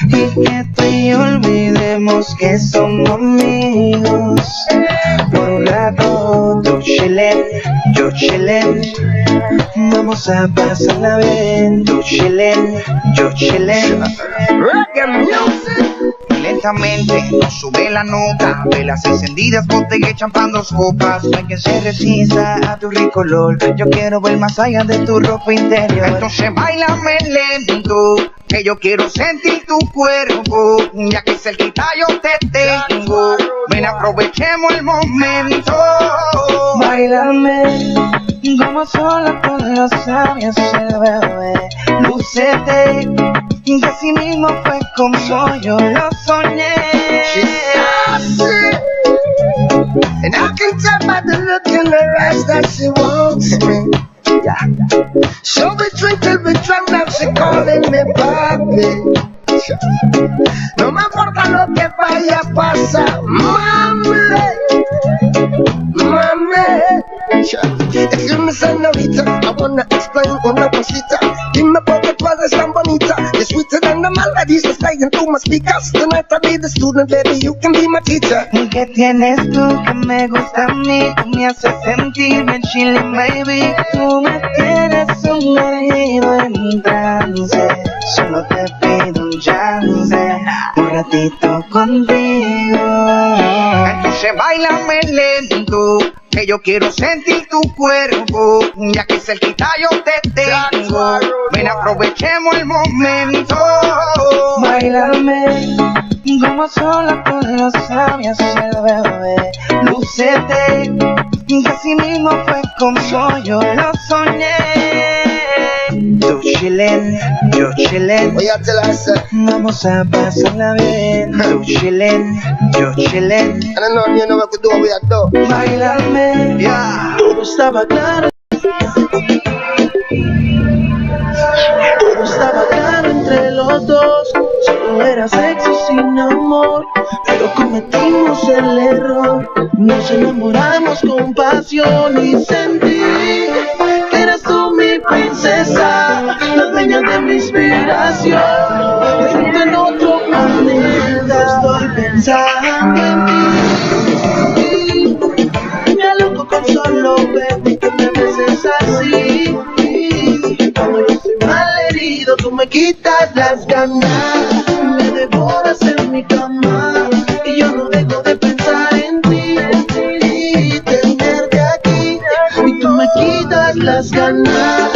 y que tú y yo olvidemos que somos amigos. Por un rato tú chillen, yo chillen, vamos a pasarla bien. Tú chillen, yo chillen. Reggae music. Lentamente nos sube la nota, velas encendidas, botella y champán, dos copas. No hay que se resista a tu rico olor, yo quiero ver más allá de tu ropa interior. Entonces bailame lento, que yo quiero sentir tu cuerpo, ya que cerquita yo te tengo. Ven, aprovechemos el momento. Báilame como sola con los labios el bebé. Lúcete, que así mismo fue como yo lo soñé. And I can tell by the look in her eyes that she wants me. Yeah. So we drink till we drunk, now she calling me papi. No me importa lo que vaya a pasar, mami, mami. Excuse me, señorita, I wanna explain una cosita. Dime por qué tú eres tan bonita. You're sweeter than the melodies that's playing through my speakers. Tonight I'll be the student, baby, you can be my teacher. ¿Qué tienes tú que me gusta a mí? Tú me haces sentir bien chilling, baby. Tú me tienes sumergido en trance. Solo te pido un chance, un ratito contigo. Entonces bailame lento, que yo quiero sentir tu cuerpo, ya que cerquita yo te tengo. Ven, aprovechemos el momento. Báilame como sola con los labios el bebé. Lúcete, que así mismo fue como yo lo soñé. Tú chillen, yo chillen, Voy a tell her, sir. vamos a pasarla bien. Tú chillen, yo chillen, And I know you know what to do, we are do. báilame. Yeah. Todo estaba claro. Todo estaba claro entre los dos. Solo era sexo sin amor, pero cometimos el error. Nos enamoramos con pasión y sentí que eras tú mi princesa, la dueña de mi inspiración. Me siento en otro planeta, estoy pensando en ti. Me aloco con solo verte, que me beses así. Cuando yo estoy mal herido, tú me quitas las ganas, me devoras en mi cama y yo no dejo de pensar en ti y tenerte aquí. Y tú me quitas las ganas,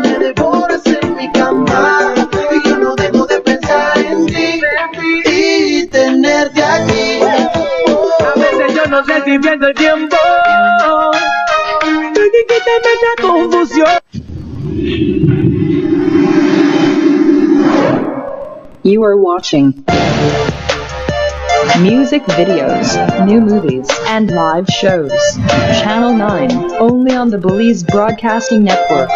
me devoras en mi cama y yo no dejo de pensar en ti y tenerte aquí. A veces yo no sé si pierdo el tiempo, quítame esta confusión. You are watching music videos, new movies, and live shows. Channel 9, only on the Belize Broadcasting Network.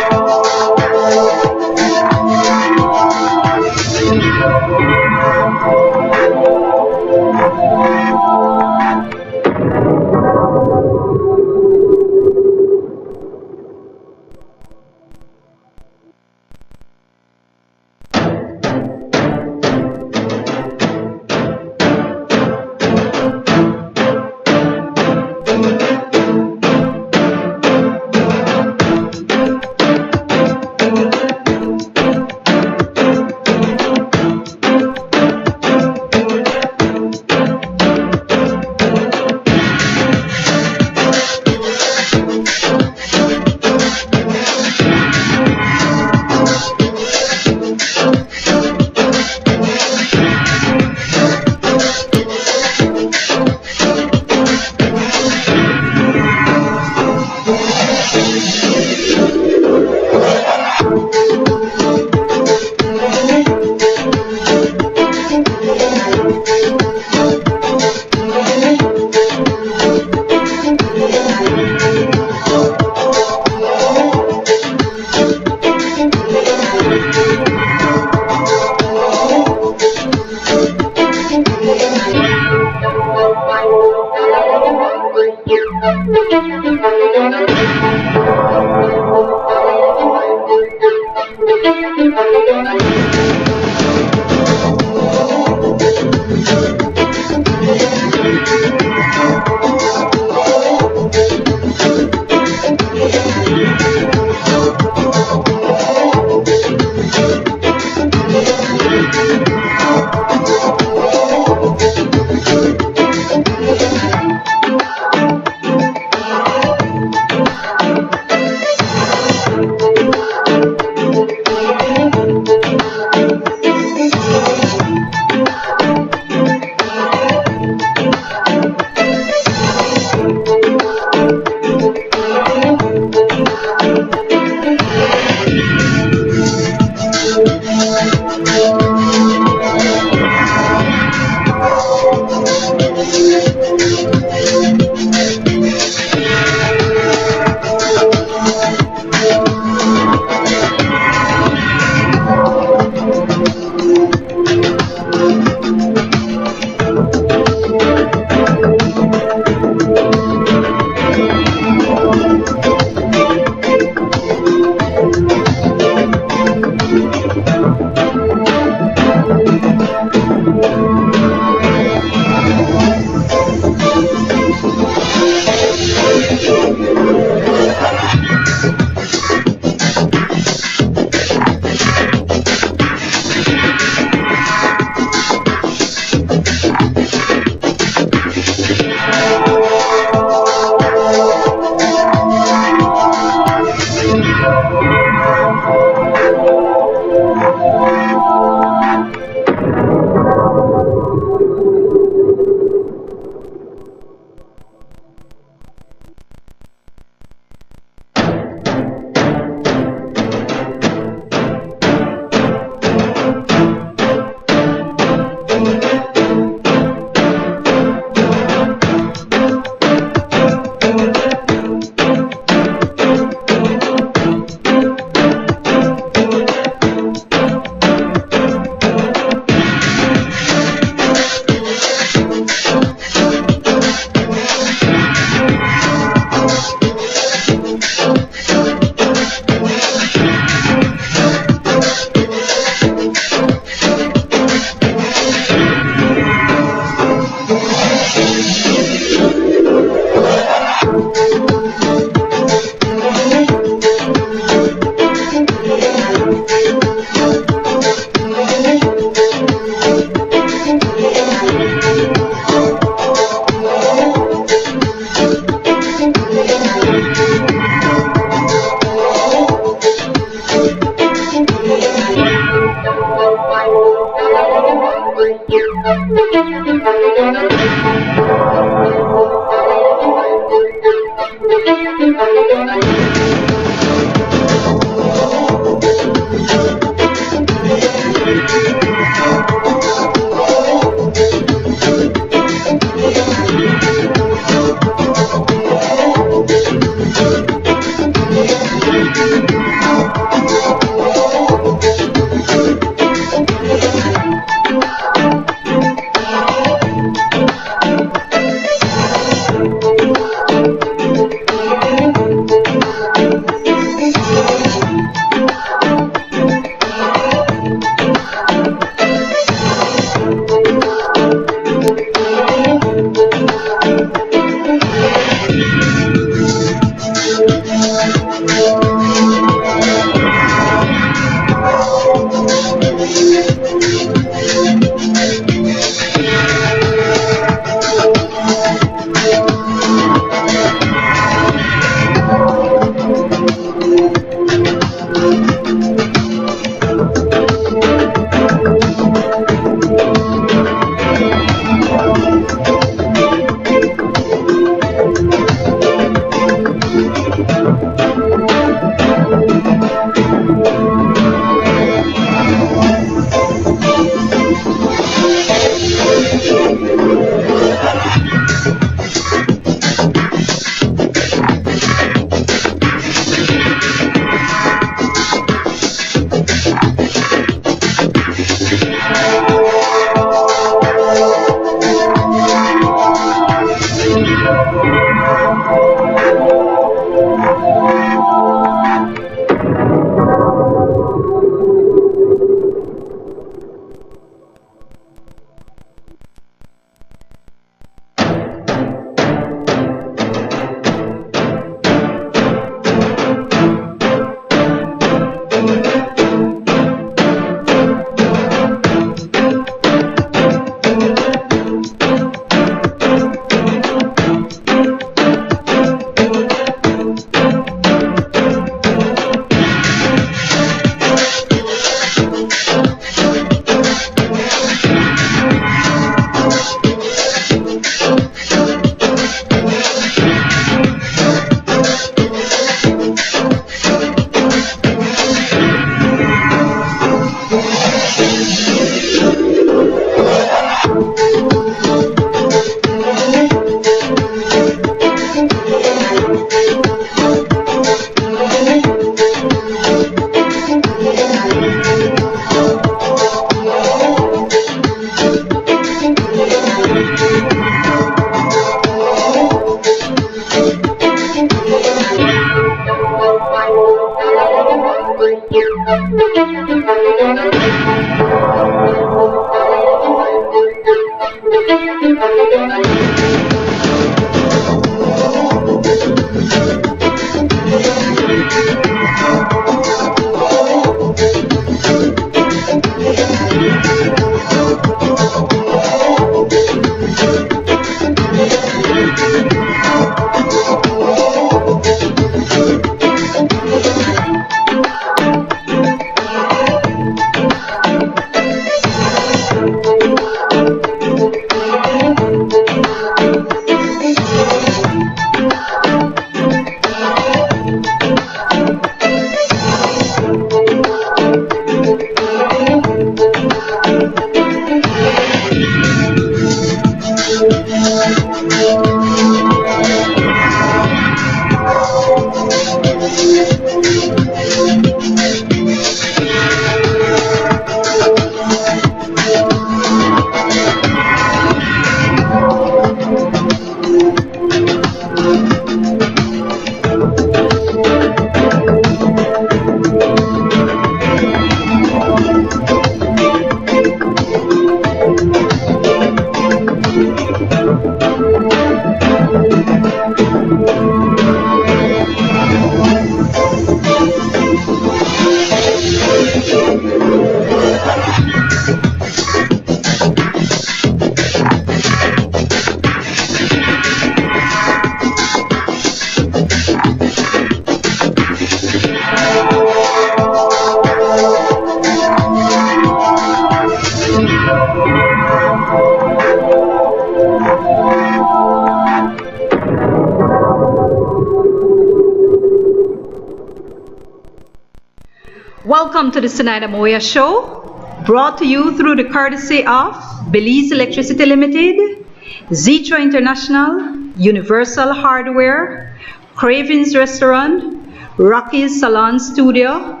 Welcome to the Zenaida Moya Show, brought to you through the courtesy of Belize Electricity Limited, Zitra International, Universal Hardware, Craven's Restaurant, Rocky's Salon Studio,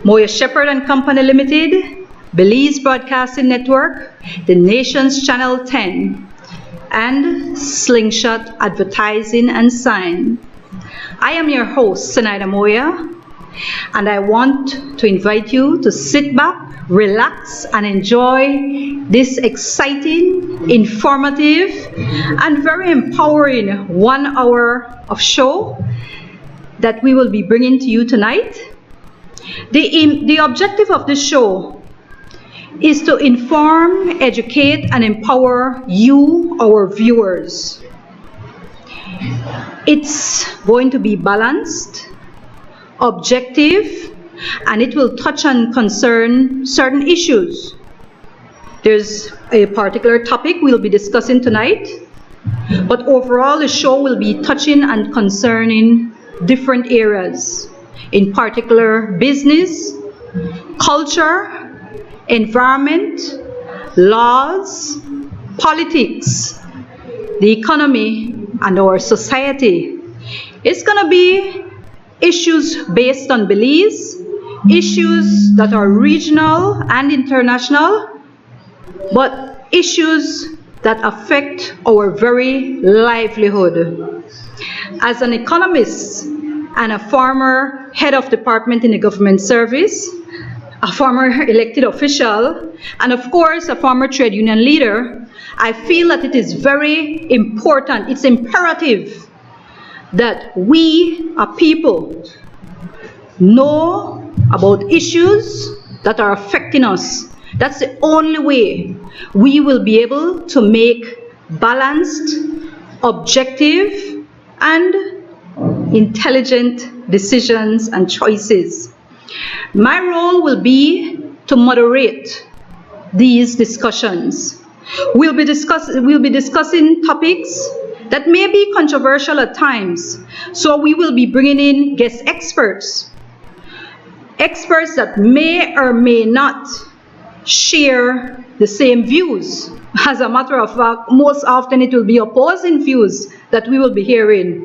Moya Shepherd and Company Limited, Belize Broadcasting Network, The Nation's Channel 10, and Slingshot Advertising and Sign. I am your host, Zenaida Moya, and I want to invite you to sit back, relax, and enjoy this exciting, informative, and very empowering 1 hour of show that we will be bringing to you tonight. The objective of this show is to inform, educate, and empower you, our viewers. It's going to be balanced, objective, and it will touch and concern certain issues. There's a particular topic we'll be discussing tonight, but overall the show will be touching and concerning different areas, in particular business, culture, environment, laws, politics, the economy, and our society. It's going to be issues based on Belize, issues that are regional and international, but issues that affect our very livelihood. As an economist and a former head of department in the government service, a former elected official, and of course a former trade union leader, I feel that it is very important, it's imperative that we, a people, know about issues that are affecting us. That's the only way we will be able to make balanced, objective, and intelligent decisions and choices. My role will be to moderate these discussions. We'll be discussing topics that may be controversial at times, so we will be bringing in guest experts that may or may not share the same views. As a matter of fact, most often it will be opposing views that we will be hearing.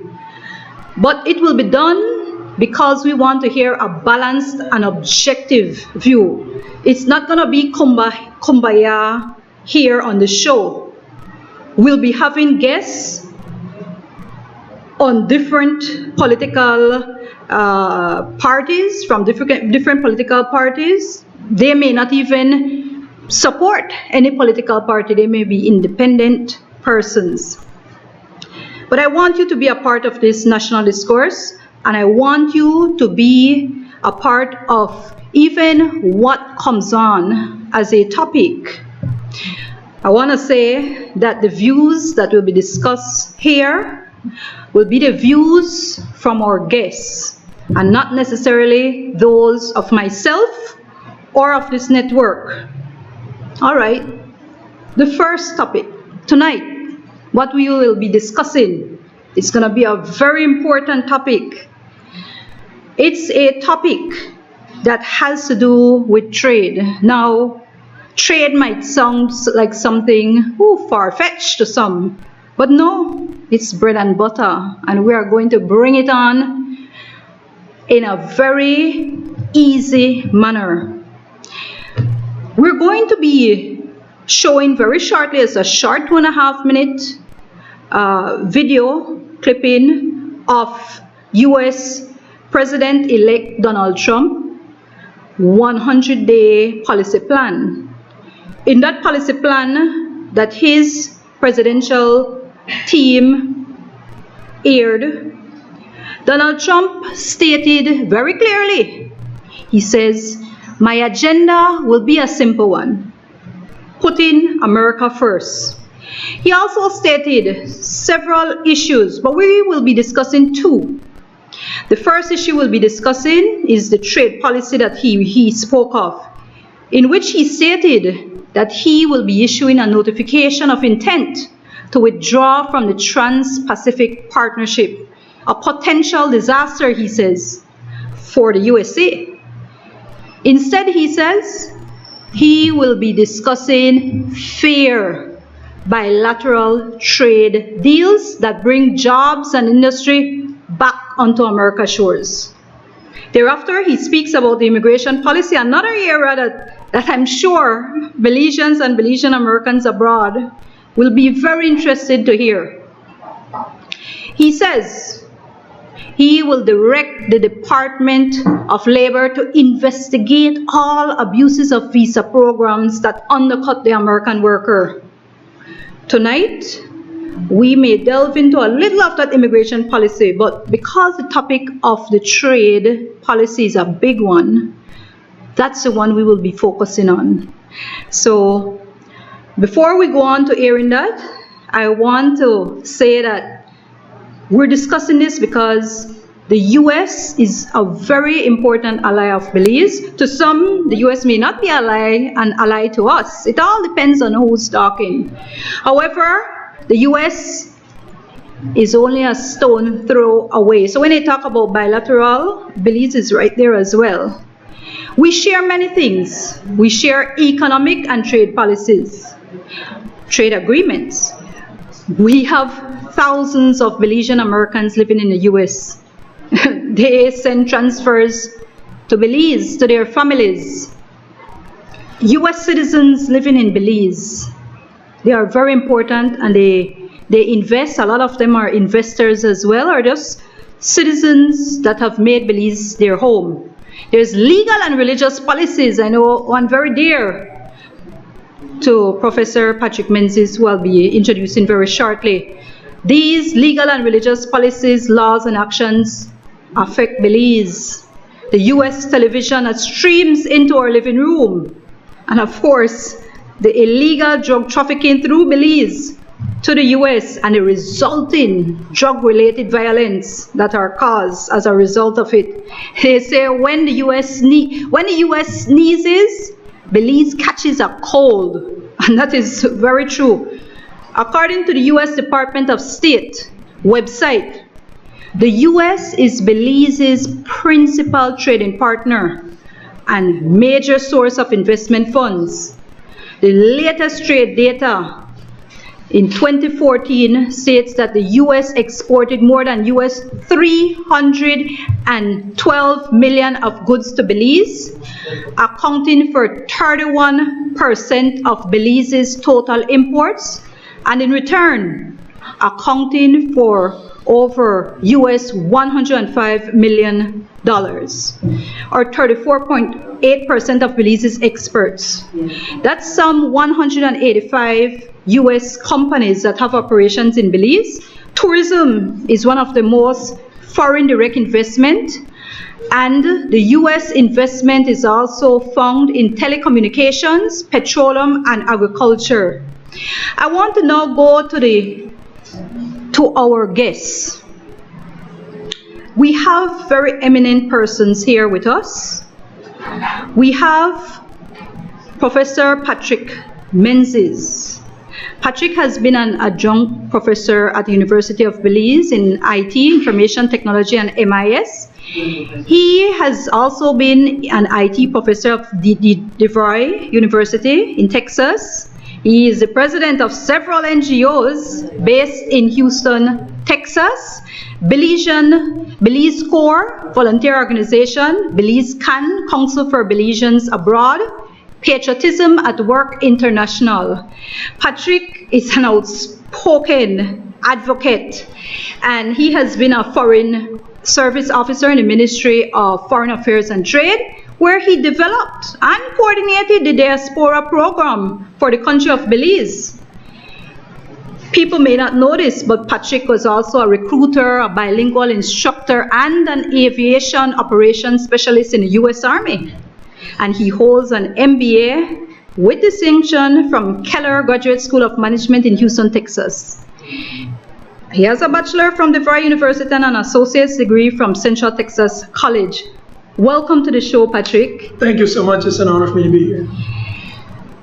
But it will be done because we want to hear a balanced and objective view. It's not going to be kumbaya here on the show. We'll be having guests on different political parties, from different political parties. They may not even support any political party. They may be independent persons. But I want you to be a part of this national discourse, and I want you to be a part of even what comes on as a topic. I want to say that the views that will be discussed here will be the views from our guests, and not necessarily those of myself or of this network. All right, the first topic tonight, what we will be discussing, it's going to be a very important topic. It's a topic that has to do with trade. Now, trade might sound like something far-fetched to some, but no, it's bread and butter, and we are going to bring it on in a very easy manner. We're going to be showing very shortly, as a short 2.5 minute video clipping of US President-elect Donald Trump 100-day policy plan. In that policy plan that his presidential team aired, Donald Trump stated very clearly, he says, "My agenda will be a simple one, putting America first." He also stated several issues, but we will be discussing two. The first issue we'll be discussing is the trade policy that he spoke of, in which he stated that he will be issuing a notification of intent to withdraw from the Trans-Pacific Partnership, a potential disaster, he says, for the USA. Instead, he says, he will be discussing fair bilateral trade deals that bring jobs and industry back onto America's shores. Thereafter, he speaks about the immigration policy, another area that I'm sure Belizeans and Belizean Americans abroad will be very interested to hear. He says he will direct the Department of Labor to investigate all abuses of visa programs that undercut the American worker. Tonight, we may delve into a little of that immigration policy, but because the topic of the trade policy is a big one, that's the one we will be focusing on. So, before we go on to airing that, I want to say that we're discussing this because the U.S. is a very important ally of Belize. To some, the U.S. may not be an ally to us. It all depends on who's talking. However, the U.S. is only a stone throw away. So when they talk about bilateral, Belize is right there as well. We share many things. We share economic and trade policies, trade agreements. We have thousands of Belizean Americans living in the U.S. They send transfers to Belize, to their families. U.S. citizens living in Belize, they are very important, and they invest. A lot of them are investors as well, or just citizens that have made Belize their home. There's legal and religious policies. I know one very dear to Professor Patrick Menzies, who I'll be introducing very shortly. These legal and religious policies, laws, and actions affect Belize. The U.S. television that streams into our living room. And of course, the illegal drug trafficking through Belize to the U.S. and the resulting drug-related violence that are caused as a result of it. They say when the U.S. sneezes, Belize catches a cold. And that is very true. According to the U.S. Department of State website, the U.S. is Belize's principal trading partner and major source of investment funds. The latest trade data in 2014 states that the U.S. exported more than U.S. $312 million of goods to Belize, accounting for 31% of Belize's total imports, and in return, accounting for over U.S. $105 million, or 34.8% of Belize's exports. That's some 185 U.S. companies that have operations in Belize. Tourism is one of the most foreign direct investment, and the U.S. investment is also found in telecommunications, petroleum, and agriculture. I want to now go to our guests. We have very eminent persons here with us. We have Professor Patrick Menzies. Patrick has been an adjunct professor at the University of Belize in IT, Information Technology, and MIS. He has also been an IT professor of DeVry University in Texas. He is the president of several NGOs based in Houston, Texas, Belize Corps Volunteer Organization, Belize CAN, Council for Belizeans Abroad, Patriotism at Work International. Patrick is an outspoken advocate, and he has been a foreign service officer in the Ministry of Foreign Affairs and Trade, where he developed and coordinated the diaspora program for the country of Belize. People may not know this, but Patrick was also a recruiter, a bilingual instructor, and an aviation operations specialist in the U.S. Army. And he holds an MBA with distinction from Keller Graduate School of Management in Houston, Texas. He has a bachelor from DeVry University and an associate's degree from Central Texas College. Welcome to the show, Patrick. Thank you so much. It's an honor for me to be here.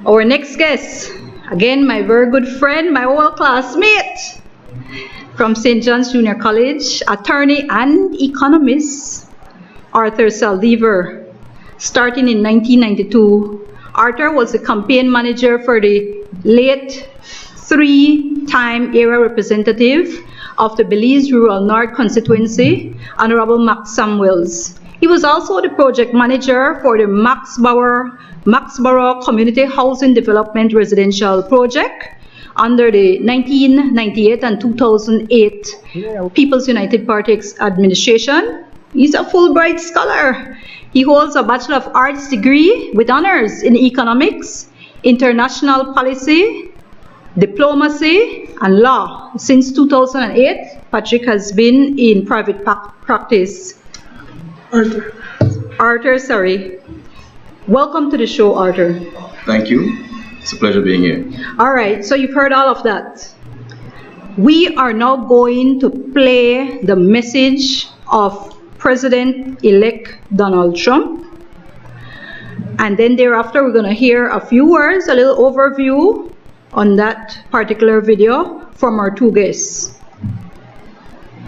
Our next guest, again, my very good friend, my old classmate from St. John's Junior College, attorney and economist, Arthur Saldivar. starting in 1992. Arthur was the campaign manager for the late three-time era representative of the Belize Rural North constituency, Honorable Max Samuels. He was also the project manager for the Maxborough Community Housing Development Residential Project under the 1998 and 2008 People's United Party administration. He's a Fulbright scholar. He holds a Bachelor of Arts degree with honors in economics, international policy, diplomacy, and law. Since 2008, Patrick has been in private practice. Arthur, sorry. Welcome to the show, Arthur. Thank you. It's a pleasure being here. All right, so you've heard all of that. We are now going to play the message of President-elect Donald Trump. And then thereafter, we're going to hear a few words, a little overview on that particular video from our two guests.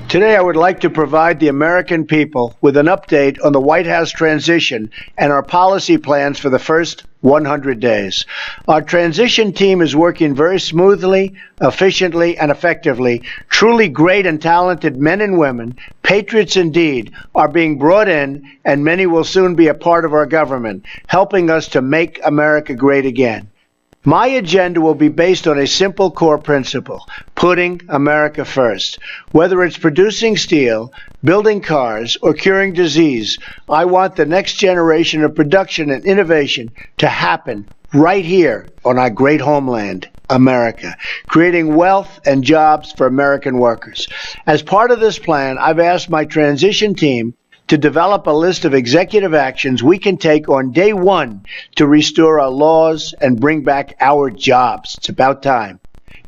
Today, I would like to provide the American people with an update on the White House transition and our policy plans for the first 100 days. Our transition team is working very smoothly, efficiently, and effectively. Truly great and talented men and women, patriots indeed, are being brought in, and many will soon be a part of our government, helping us to make America great again. My agenda will be based on a simple core principle: putting America first. Whether it's producing steel, building cars, or curing disease, I want the next generation of production and innovation to happen right here on our great homeland, America, creating wealth and jobs for American workers. As part of this plan, I've asked my transition team to develop a list of executive actions we can take on day one to restore our laws and bring back our jobs. It's about time.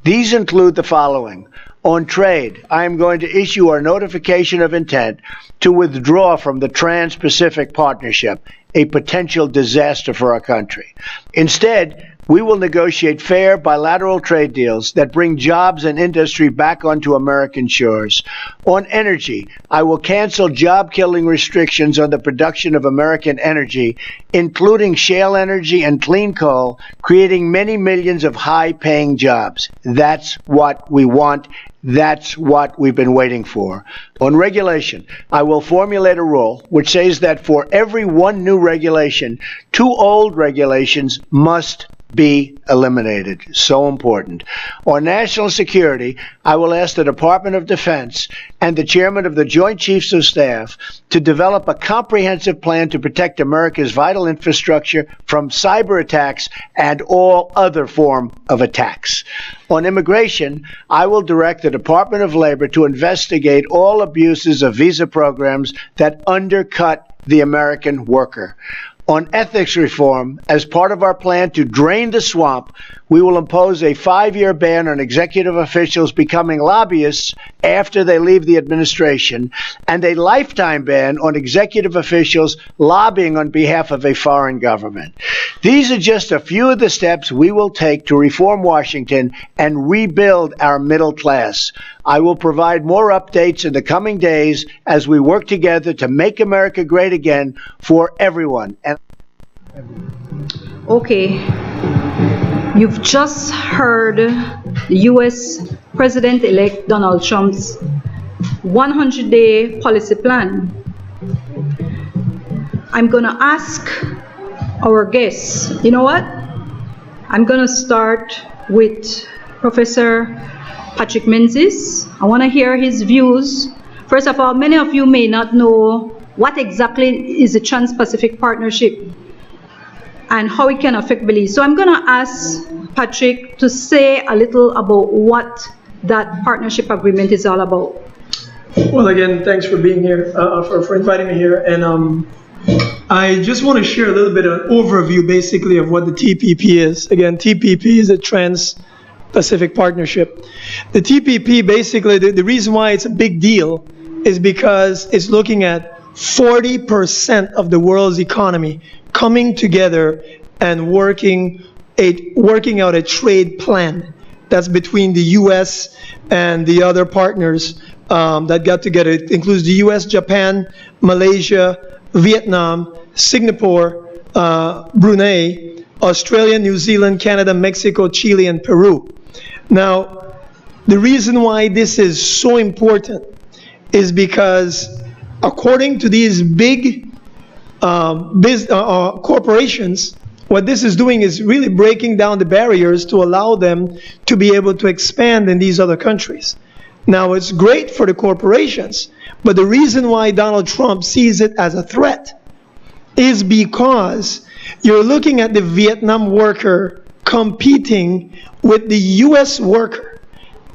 These include the following. On trade, I am going to issue our notification of intent to withdraw from the Trans-Pacific Partnership, a potential disaster for our country. Instead, we will negotiate fair bilateral trade deals that bring jobs and industry back onto American shores. On energy, I will cancel job-killing restrictions on the production of American energy, including shale energy and clean coal, creating many millions of high-paying jobs. That's what we want. That's what we've been waiting for. On regulation, I will formulate a rule which says that for every one new regulation, 2 old regulations must be eliminated. So important. On national security, I will ask the Department of Defense and the Chairman of the Joint Chiefs of Staff to develop a comprehensive plan to protect America's vital infrastructure from cyber attacks and all other form of attacks. On immigration, I will direct the Department of Labor to investigate all abuses of visa programs that undercut the American worker. On ethics reform, as part of our plan to drain the swamp, we will impose a 5-year ban on executive officials becoming lobbyists after they leave the administration, and a lifetime ban on executive officials lobbying on behalf of a foreign government. These are just a few of the steps we will take to reform Washington and rebuild our middle class. I will provide more updates in the coming days as we work together to make America great again for everyone. Okay, you've just heard the U.S. President-elect Donald Trump's 100-day policy plan. I'm going to ask our guests, you know what? I'm going to start with Professor Patrick Menzies. I want to hear his views. First of all, many of you may not know what exactly is the Trans-Pacific Partnership and how it can affect Belize. So I'm going to ask Patrick to say a little about what that partnership agreement is all about. Well, again, thanks for being here, for inviting me here. And I just want to share a little bit of an overview, basically, of what the TPP is. Again, TPP is a Trans-Pacific Partnership. The TPP, basically, the reason why it's a big deal is because it's looking at 40% of the world's economy coming together and working out a trade plan that's between the U.S. and the other partners that got together. It includes the U.S., Japan, Malaysia, Vietnam, Singapore, Brunei, Australia, New Zealand, Canada, Mexico, Chile, and Peru. Now, the reason why this is so important is because according to these big corporations, what this is doing is really breaking down the barriers to allow them to be able to expand in these other countries. Now, it's great for the corporations, but the reason why Donald Trump sees it as a threat is because you're looking at the Vietnam worker competing with the U.S. worker.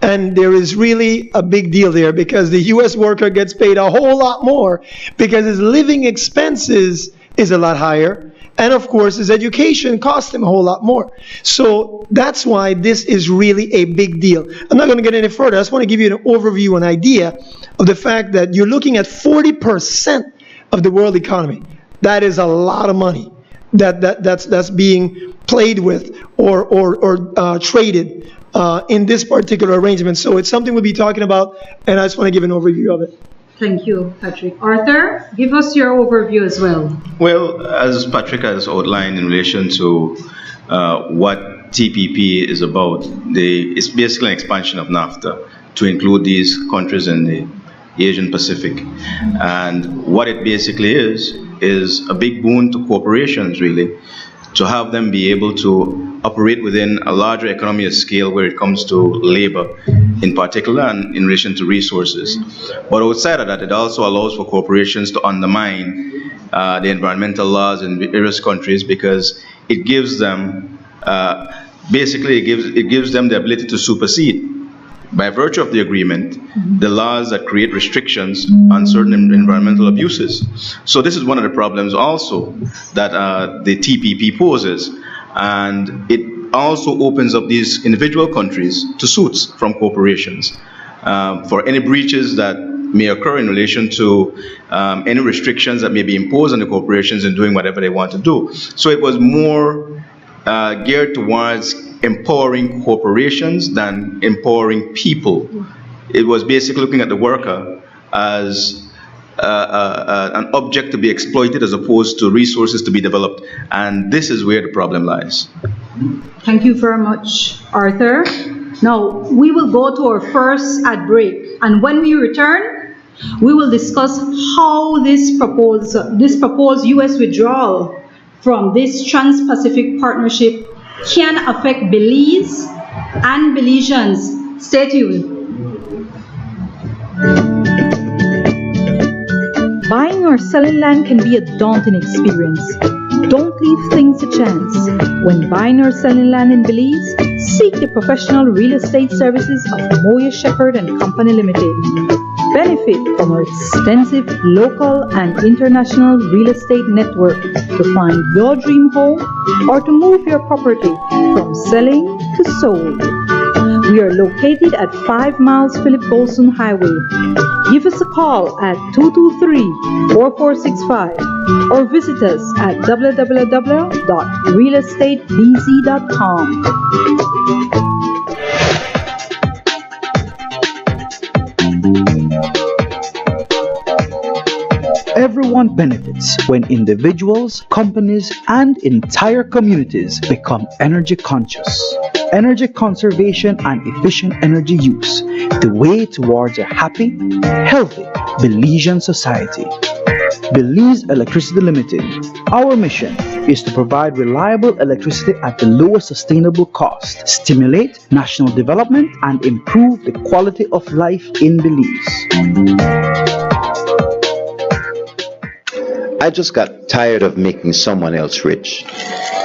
And there is really a big deal there because the U.S. worker gets paid a whole lot more because his living expenses is a lot higher. And of course, his education costs him a whole lot more. So that's why this is really a big deal. I'm not going to get any further. I just want to give you an overview, an idea of the fact that you're looking at 40% of the world economy. That is a lot of money that's being played with or traded in this particular arrangement. So it's something we'll be talking about, and I just want to give an overview of it. Thank you, Patrick. Arthur, give us your overview as well. Well, as Patrick has outlined in relation to what TPP is about, it's basically an expansion of NAFTA to include these countries in the Asian Pacific. And what it basically is a big boon to corporations, really, to have them be able to operate within a larger economy of scale where it comes to labor in particular and in relation to resources. But outside of that, it also allows for corporations to undermine the environmental laws in various countries because it gives them, it gives them the ability to supersede. By virtue of the agreement, the laws that create restrictions on certain environmental abuses. So this is one of the problems also that the TPP poses. And it also opens up these individual countries to suits from corporations for any breaches that may occur in relation to any restrictions that may be imposed on the corporations in doing whatever they want to do. So it was more geared towards empowering corporations than empowering people. It was basically looking at the worker as an object to be exploited as opposed to resources to be developed. And this is where the problem lies. Thank you very much, Arthur. Now, we will go to our first ad break. And when we return, we will discuss how this proposed U.S. withdrawal from this Trans-Pacific Partnership can affect Belize and Belizeans. Stay tuned. Buying or selling land can be a daunting experience. Don't leave things to chance. When buying or selling land in Belize, seek the professional real estate services of Moya Shepherd and Company Limited. Benefit from our extensive local and international real estate network to find your dream home or to move your property from selling to sold. We are located at 5 miles Philip Golson Highway. Give us a call at 223-4465 or visit us at www.realestatebz.com. Everyone benefits when individuals, companies, and entire communities become energy conscious. Energy conservation and efficient energy use, the way towards a happy, healthy Belizean society. Belize Electricity Limited. Our mission is to provide reliable electricity at the lowest sustainable cost, stimulate national development, and improve the quality of life in Belize. I just got tired of making someone else rich.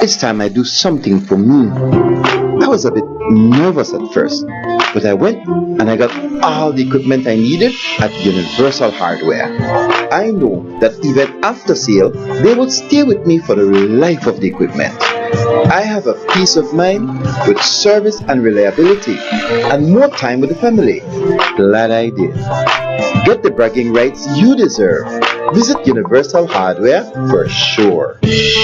It's time I do something for me. I was a bit nervous at first, but I went and I got all the equipment I needed at Universal Hardware. I know that even after sale, they will stay with me for the life of the equipment. I have a peace of mind with service and reliability, and more time with the family. Glad I did. Get the bragging rights you deserve. Visit Universal Hardware for sure. This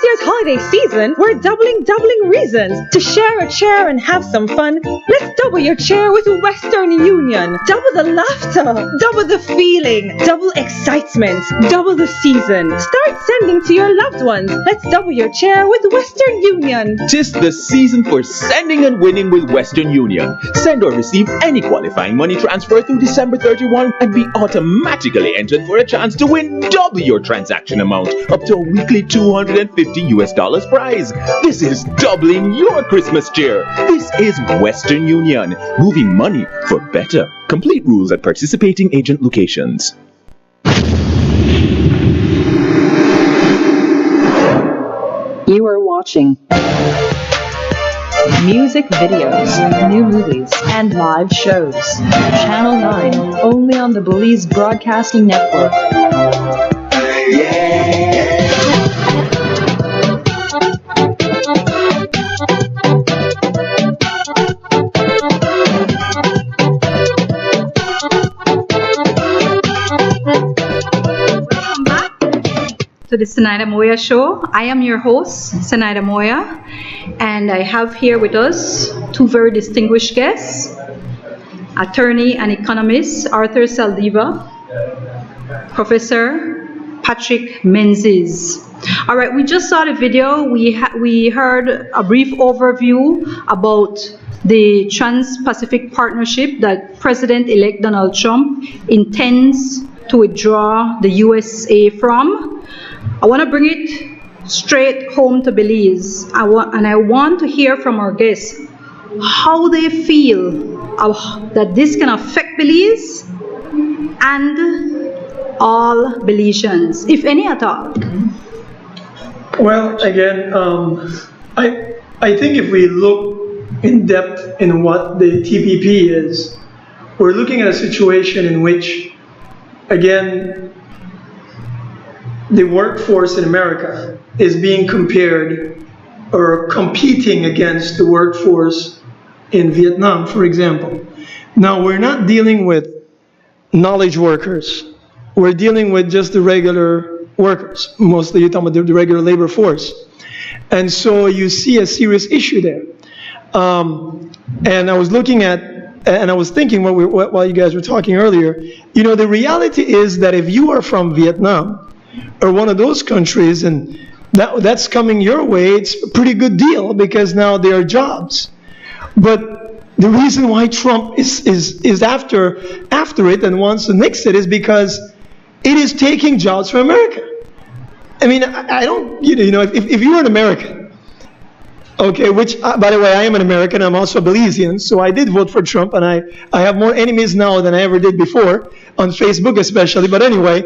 year's holiday holiday season, we're doubling reasons to share a chair and have some fun. Let's double your chair with Western Union. Double the laughter, double the feeling, double excitement, double the season. Start sending to your loved ones. Let's double your chair with Western Union. Tis the season for sending and winning with Western Union. Send or receive any qualifying money transfer through December 31 and be automatically entered for a chance to win double your transaction amount up to a weekly $250 prize. This is doubling your Christmas cheer. This is Western Union, moving money for better. Complete rules at participating agent locations. You are watching music videos, new movies, and live shows. Channel 9, only on the Belize Broadcasting Network. To the Zenaida Moya Show. I am your host, Zenaida Moya, and I have here with us two very distinguished guests, attorney and economist Arthur Saldiva, Professor Patrick Menzies. All right, we just saw the video. We heard a brief overview about the Trans-Pacific Partnership that President-elect Donald Trump intends to withdraw the USA from. I want to bring it straight home to Belize. I want to hear from our guests how they feel that this can affect Belize and all Belizeans, if any at all. Well, again, I think if we look in depth in what the TPP is, we're looking at a situation in which, again, the workforce in America is being compared or competing against the workforce in Vietnam, for example. Now, we're not dealing with knowledge workers. We're dealing with just the regular workers. Mostly you're talking about the regular labor force. And so you see a serious issue there. And I was looking at, and I was thinking while you guys were talking earlier, you know, the reality is that if you are from Vietnam, or one of those countries, and that's coming your way, it's a pretty good deal because now there are jobs. But the reason why Trump is after it and wants to nix it is because it is taking jobs from America. I mean, I don't, you know, if you're an American, okay, which, by the way, I am an American, I'm also a Belizean, so I did vote for Trump, and I have more enemies now than I ever did before, on Facebook especially, but anyway,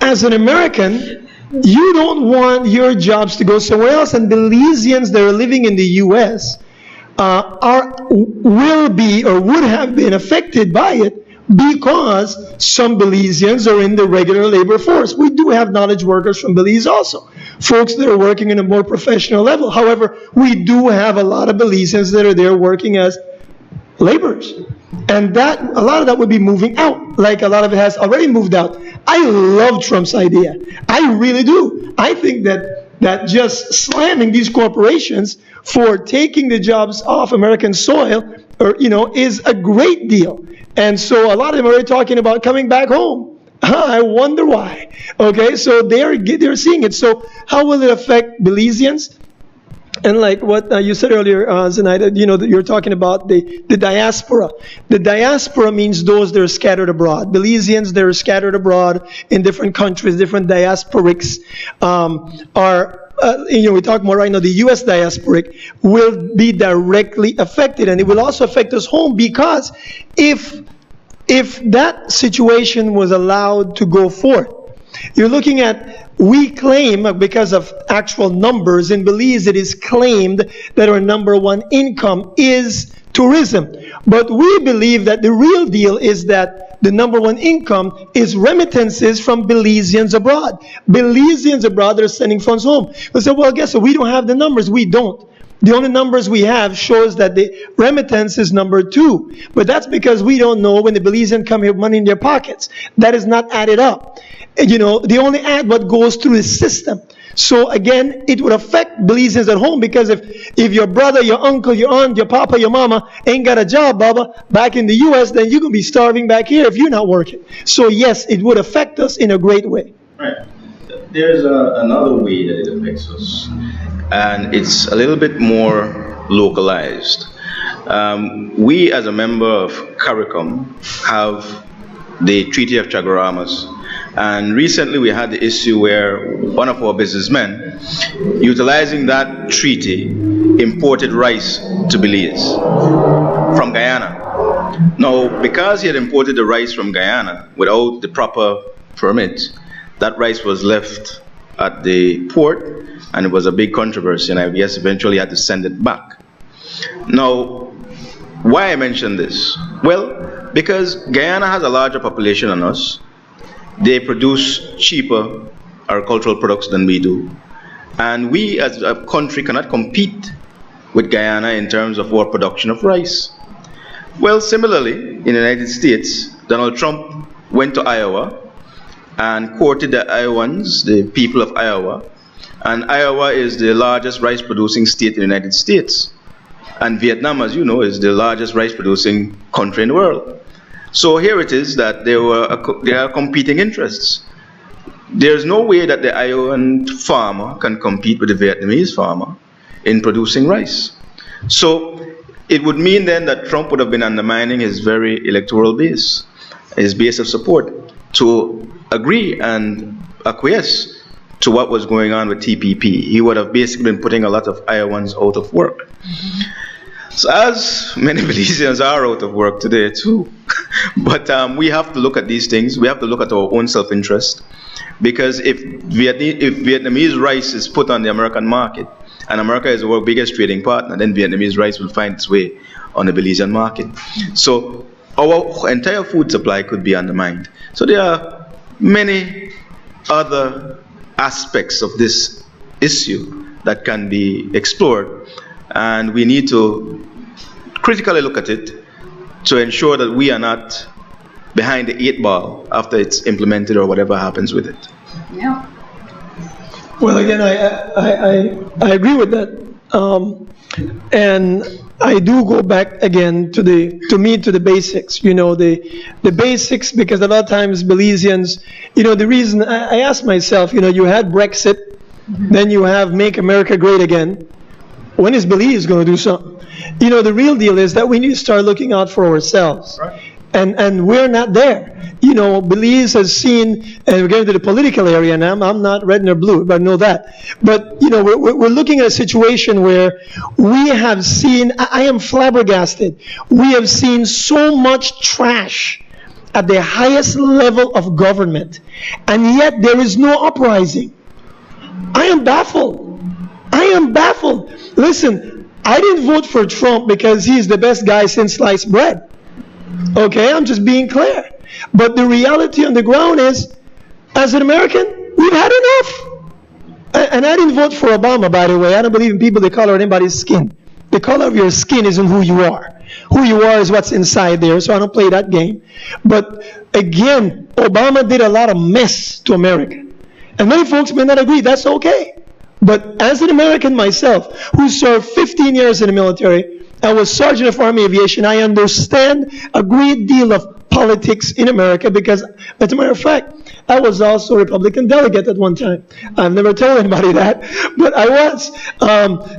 as an American, you don't want your jobs to go somewhere else, and Belizeans that are living in the U.S. Will be or would have been affected by it because some Belizeans are in the regular labor force. We do have knowledge workers from Belize also, folks that are working in a more professional level. However, we do have a lot of Belizeans that are there working as laborers. And a lot of that would be moving out, like a lot of it has already moved out. I love Trump's idea. I really do. I think that just slamming these corporations for taking the jobs off American soil, is a great deal. And so a lot of them are already talking about coming back home. I wonder why. Okay, so they're seeing it. So how will it affect Belizeans? And like what you said earlier, Zenaida, you're talking about the diaspora. The diaspora means those that are scattered abroad. Belizeans that are scattered abroad in different countries, different diasporics we talk more right now, the U.S. diasporic will be directly affected. And it will also affect us home because if that situation was allowed to go forth, you're looking at, we claim, because of actual numbers in Belize, it is claimed that our number one income is tourism. But we believe that the real deal is that the number one income is remittances from Belizeans abroad. Belizeans abroad are sending funds home. We say, well, guess what? We don't have the numbers. We don't. The only numbers we have shows that the remittance is number 2. But that's because we don't know when the Belizeans come here with money in their pockets. That is not added up. They only add what goes through the system. So again, it would affect Belizeans at home, because if your brother, your uncle, your aunt, your papa, your mama ain't got a job, Baba, back in the U.S., then you're going to be starving back here if you're not working. So yes, it would affect us in a great way. Right. There's another way that it affects us, and it's a little bit more localized. We, as a member of CARICOM, have the Treaty of Chaguaramas, and recently we had the issue where one of our businessmen, utilizing that treaty, imported rice to Belize from Guyana. Now, because he had imported the rice from Guyana without the proper permit, that rice was left at the port, and it was a big controversy, and I guess eventually had to send it back. Now, why I mention this? Well, because Guyana has a larger population than us. They produce cheaper agricultural products than we do. And we as a country cannot compete with Guyana in terms of our production of rice. Well, similarly, in the United States, Donald Trump went to Iowa and courted the Iowans, the people of Iowa. And Iowa is the largest rice producing state in the United States. And Vietnam, as you know, is the largest rice producing country in the world. So here it is that there are competing interests. There's no way that the Iowan farmer can compete with the Vietnamese farmer in producing rice. So it would mean then that Trump would have been undermining his very electoral base, his base of support, to agree and acquiesce to what was going on with TPP. He would have basically been putting a lot of Iowans out of work. So as many Belizeans are out of work today too. But we have to look at these things. We have to look at our own self-interest. Because if Vietnamese rice is put on the American market, and America is our biggest trading partner, then Vietnamese rice will find its way on the Belizean market. So our entire food supply could be undermined. So there are many other aspects of this issue that can be explored, and we need to critically look at it to ensure that we are not behind the 8 ball after it's implemented or whatever happens with it. Yeah. Well, again, I agree with that, and I do go back again to the basics. You know, the basics, because a lot of times Belizeans, you know, the reason I ask myself, you know, you had Brexit, then you have Make America Great Again. When is Belize going to do something? You know, the real deal is that we need to start looking out for ourselves. Right. And we're not there. You know, Belize has seen, and we're getting to the political area now. I'm not red nor blue, but I know that. But, you know, we're looking at a situation where we have seen, I am flabbergasted, we have seen so much trash at the highest level of government, and yet there is no uprising. I am baffled. I am baffled. Listen, I didn't vote for Trump because he's the best guy since sliced bread. Okay, I'm just being clear. But the reality on the ground is, as an American, we've had enough. And I didn't vote for Obama, by the way. I don't believe in people, the color of anybody's skin. The color of your skin isn't who you are. Who you are is what's inside there, so I don't play that game. But again, Obama did a lot of mess to America. And many folks may not agree, that's okay. But as an American myself, who served 15 years in the military, I was Sergeant of Army Aviation, I understand a great deal of politics in America because, as a matter of fact, I was also a Republican delegate at one time. I've never told anybody that, but I was.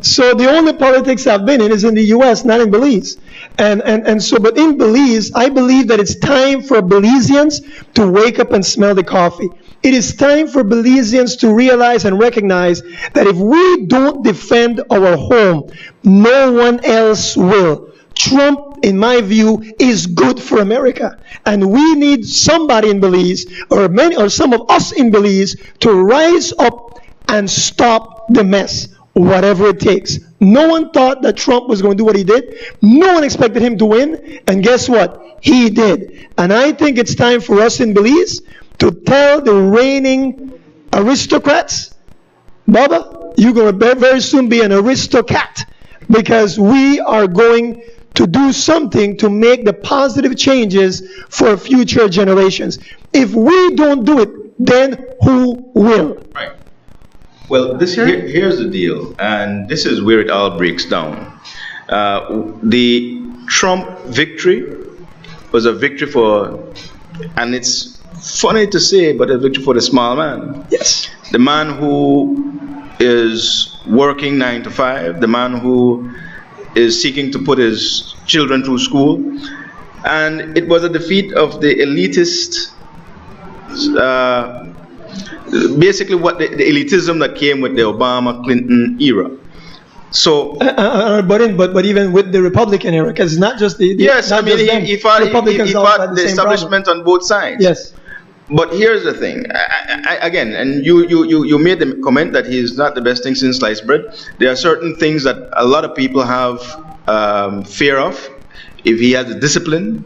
So the only politics I've been in is in the U.S., not in Belize. And so, but in Belize, I believe that it's time for Belizeans to wake up and smell the coffee. It is time for Belizeans to realize and recognize that if we don't defend our home, no one else will. Trump, in my view, is good for America. And we need somebody in Belize, or some of us in Belize, to rise up and stop the mess, whatever it takes. No one thought that Trump was going to do what he did. No one expected him to win. And guess what? He did. And I think it's time for us in Belize to tell the reigning aristocrats, Baba, you're going to very soon be an aristocrat, because we are going to do something to make the positive changes for future generations. If we don't do it, then who will? Right. Well, here's the deal, and this is where it all breaks down. The Trump victory was a victory for, and it's funny to say, but a victory for the small man. Yes. The man who is working 9 to 5, the man who is seeking to put his children through school, and it was a defeat of the elitist. Basically, what the elitism that came with the Obama-Clinton era. So, but even with the Republican era, because it's not just the yes, I mean he fought the establishment problem on both sides. Yes. But here's the thing. Again, and you made the comment that he's not the best thing since sliced bread. There are certain things that a lot of people have fear of. If he has the discipline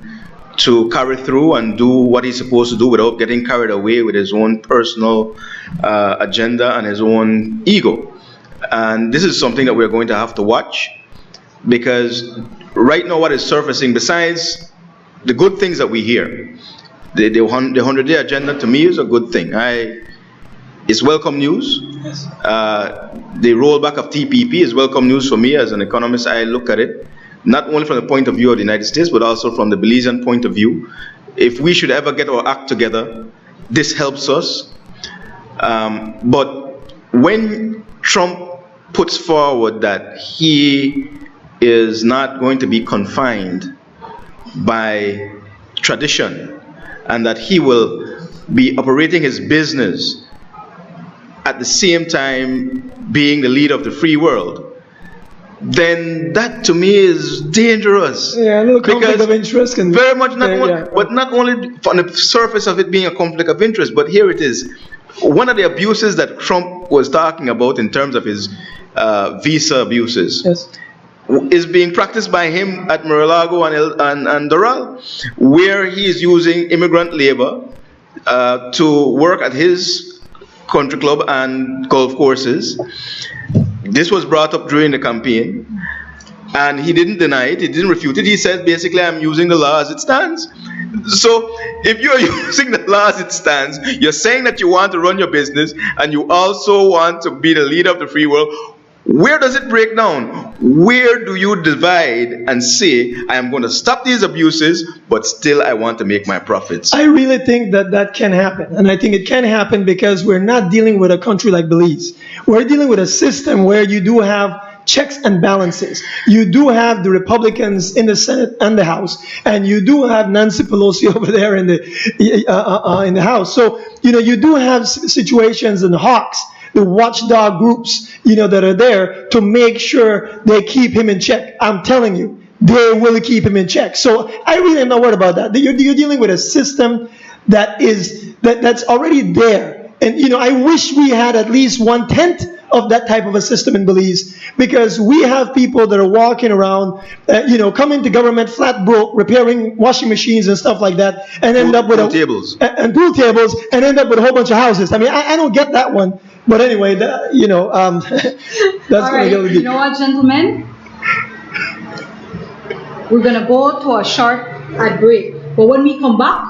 to carry through and do what he's supposed to do without getting carried away with his own personal agenda and his own ego. And this is something that we're going to have to watch, because right now what is surfacing, besides the good things that we hear, the 100-day agenda to me is a good thing. It's welcome news. Yes. The rollback of TPP is welcome news for me as an economist. I look at it not only from the point of view of the United States, but also from the Belizean point of view. If we should ever get our act together, this helps us. But when Trump puts forward that he is not going to be confined by tradition and that he will be operating his business at the same time being the leader of the free world, then that to me is dangerous. Yeah, a little conflict of interest can very much but not only on the surface of it being a conflict of interest, but here it is. One of the abuses that Trump was talking about in terms of his visa abuses, yes, is being practiced by him at Mar-a-Lago and Doral, where he is using immigrant labor to work at his country club and golf courses. This was brought up during the campaign, and he didn't deny it, he didn't refute it. He said, basically, I'm using the law as it stands. So if you're using the law as it stands, you're saying that you want to run your business and you also want to be the leader of the free world. Where does it break down? Where do you divide and say, I am going to stop these abuses, but still I want to make my profits? I really think that can happen. And I think it can happen because we're not dealing with a country like Belize. We're dealing with a system where you do have checks and balances. You do have the Republicans in the Senate and the House, and you do have Nancy Pelosi over there in the House. So, you do have situations and hawks, the watchdog groups, that are there to make sure they keep him in check. I'm telling you, they will keep him in check. So I really am not worried about that. You're dealing with a system that's already there. And, I wish we had at least 1/10 of that type of a system in Belize, because we have people that are walking around, coming to government flat broke, repairing washing machines and stuff like that, and end up with pool tables and end up with a whole bunch of houses. I mean, I don't get that one. But anyway, that's going to go. You know what, gentlemen? We're going to go to a short ad break. But when we come back,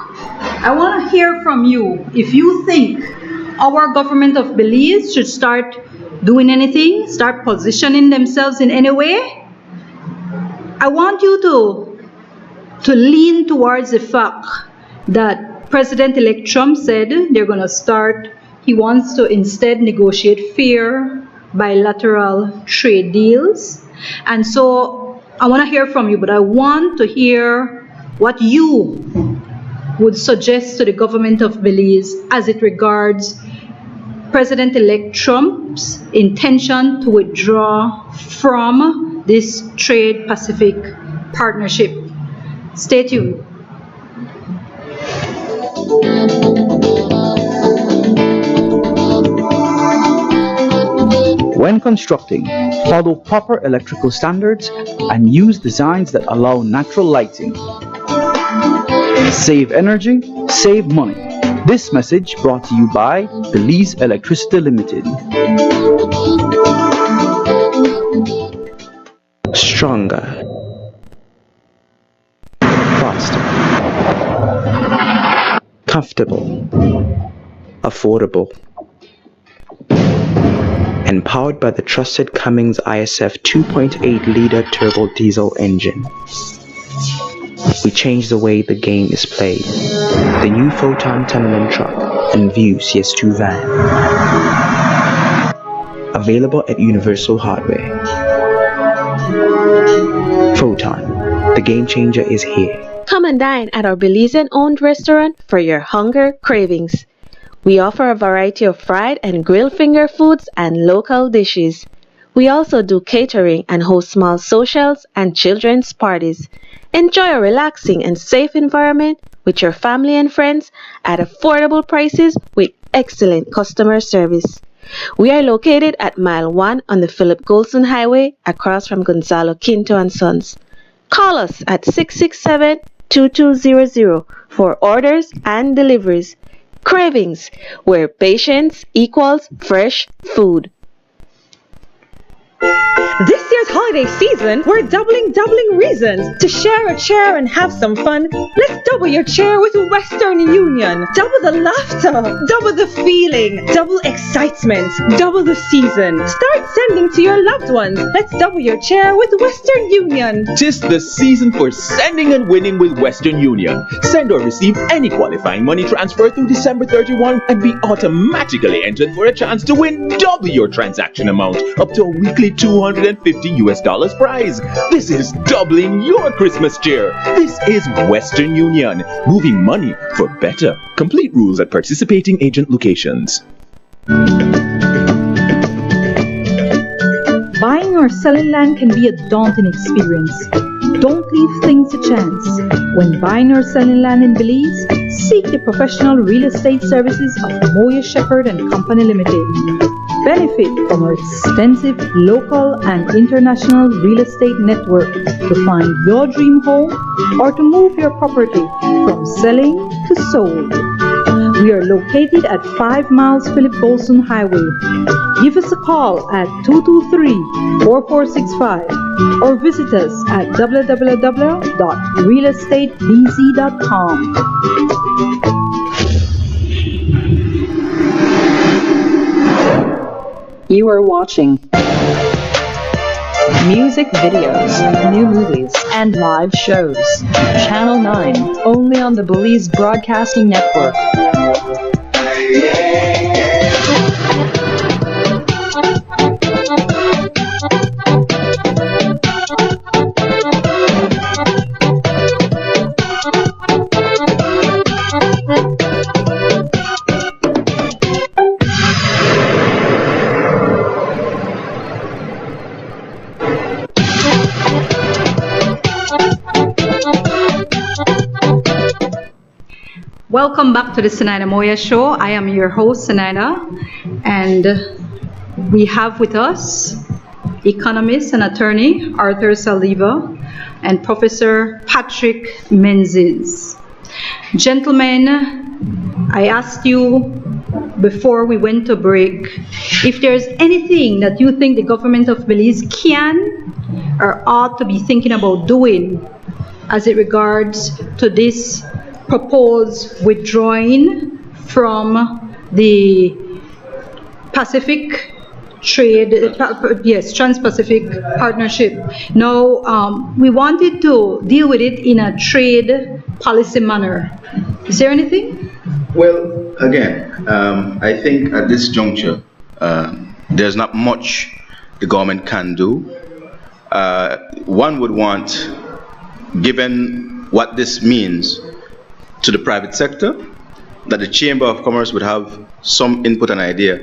I want to hear from you. If you think our government of Belize should start doing anything, start positioning themselves in any way, I want you to lean towards the fact that President-elect Trump said they're going to start. He wants to instead negotiate fair bilateral trade deals. And so I want to hear from you, but I want to hear what you would suggest to the government of Belize as it regards President-elect Trump's intention to withdraw from this Trade-Pacific Partnership. Stay tuned. When constructing, follow proper electrical standards and use designs that allow natural lighting. Save energy, save money. This message brought to you by Belize Electricity Limited. Stronger. Faster. Comfortable. Affordable. and powered by the trusted Cummins ISF 2.8-liter turbo diesel engine. We changed the way the game is played. The new Photon Tenement truck and View CS2 van. Available at Universal Hardware. Photon, the game changer is here. Come and dine at our Belizean-owned restaurant for your hunger cravings. We offer a variety of fried and grilled finger foods and local dishes. We also do catering and host small socials and children's parties. Enjoy a relaxing and safe environment with your family and friends at affordable prices with excellent customer service. We are located at Mile 1 on the Philip Golson Highway across from Gonzalo Quinto and Sons. Call us at 667-2200 for orders and deliveries. Cravings, where patience equals fresh food. This year's holiday season, we're doubling reasons to share a chair and have some fun. Let's double your chair with Western Union. Double the laughter, double the feeling, double excitement, double the season. Start sending to your loved ones. Let's double your chair with Western Union. 'Tis the season for sending and winning with Western Union. Send or receive any qualifying money transfer through December 31 and be automatically entered for a chance to win double your transaction amount up to a weekly $250 prize. This is doubling your Christmas cheer. This is Western Union, moving money for better. Complete rules at participating agent locations. Buying or selling land can be a daunting experience. Don't leave things to chance. When buying or selling land in Belize, seek the professional real estate services of Moya Shepherd and Company Limited. Benefit from our extensive local and international real estate network to find your dream home or to move your property from selling to sold. We are located at 5 miles Philip Golson Highway. Give us a call at 223-4465 or visit us at www.realestatebz.com. You are watching music videos, new movies, and live shows. Channel 9, only on the Belize Broadcasting Network. Welcome back to the Zenaida Moya Show. I am your host, Zenaida, and we have with us economist and attorney Arthur Saliva and Professor Patrick Menzies. Gentlemen, I asked you before we went to break if there's anything that you think the government of Belize can or ought to be thinking about doing as it regards to this proposed withdrawing from the Pacific Trade, Trans-Pacific Partnership. Now, we wanted to deal with it in a trade policy manner. Is there anything? Well, again, I think at this juncture, there's not much the government can do. One would want, given what this means to the private sector, that the Chamber of Commerce would have some input and idea